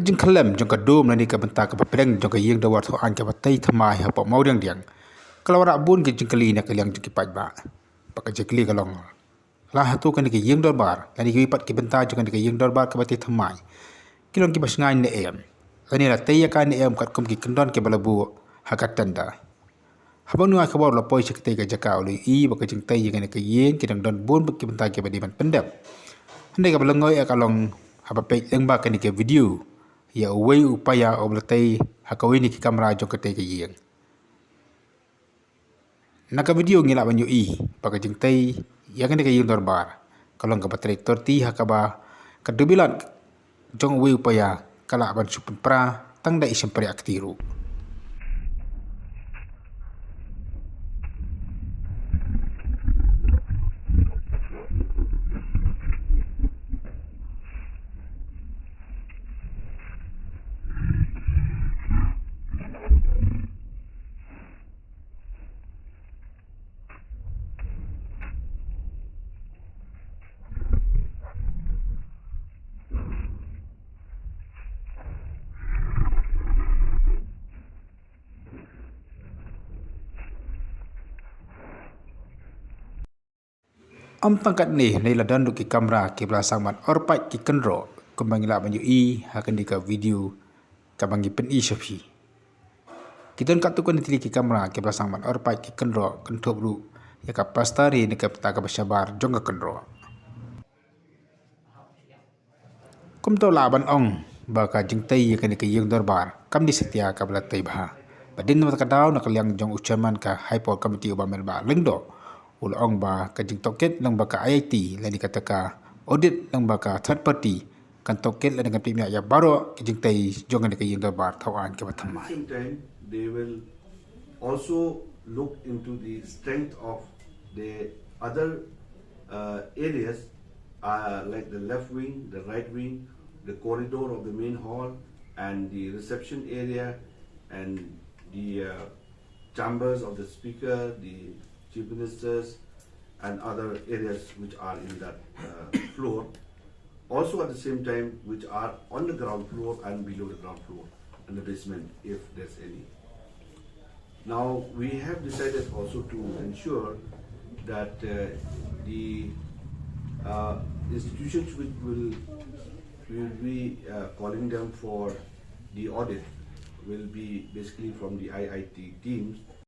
jing khalem jong ka dom nani ka benta ka papreng jong ka Ïingdorbar tho an ka batai thamai ha pa mau diang diang kalau rak bun ke jing kali na ka liang jing ki paj ba pa ka jekli ka long la ha tu kan ki Ïingdorbar lani ki pat ki benta jong ka Ïingdorbar ka batai thamai kilong ki basngai ne em lani la taya ka ne em kat kum ki kendon ke balabu hakat tanda habang nuai khabar la poi sekte ka jaka uli I ba ka Jingtei kan ka yen ki dang don bun ki benta ke badi ban pendam handai ka balangoi ka long haba pe eng ba kan ke video ya Kawei Païa oblatei Kawei ni ki kamera jong kate ke yeng naka video ngila banyu I pa ka Jingtei ya kan ke Ïingdorbar kalong ka batrei torti hakaba ka dubilan jong Kawei Païa kala ban supen pra tang da isem pre aktiru am tangkat ni nei ladan ki kamera ki belasang man Orpait ki Kynroh kumbang ila banyu I hakan di ka video ka bangi pen I shafi kitan kat tu kan tili ki kamera ki belasang man Orpait ki Kynroh kentup ru ya ka pastari ni ka peta ka basyabar jong ka Kynroh kum to laban ong ba ka Jingtei ya kan ki Ïingdorbar kam di setia ka belatai bah badin mat ka daw na kaliang jong ucaman ka hyper committee ba melba lengdo ulong ba ka jing toket lang ba ka IIT lani kata ka audit lang ba ka third party kan toket la dengan pimia ya Baroh ki Jingtei jongan ka Ïingdorbar thawan ke batamai. At the same time, they will also look into the strength of the other areas like the left wing, the right wing, the corridor of the main hall, and the reception area, and the chambers of the speaker, the chief ministers, and other areas which are in that floor. Also at the same time, which are on the ground floor and below the ground floor, and the basement, if there's any. Now, we have decided also to ensure that the institutions which will be calling them for the audit will be basically from the IIT teams.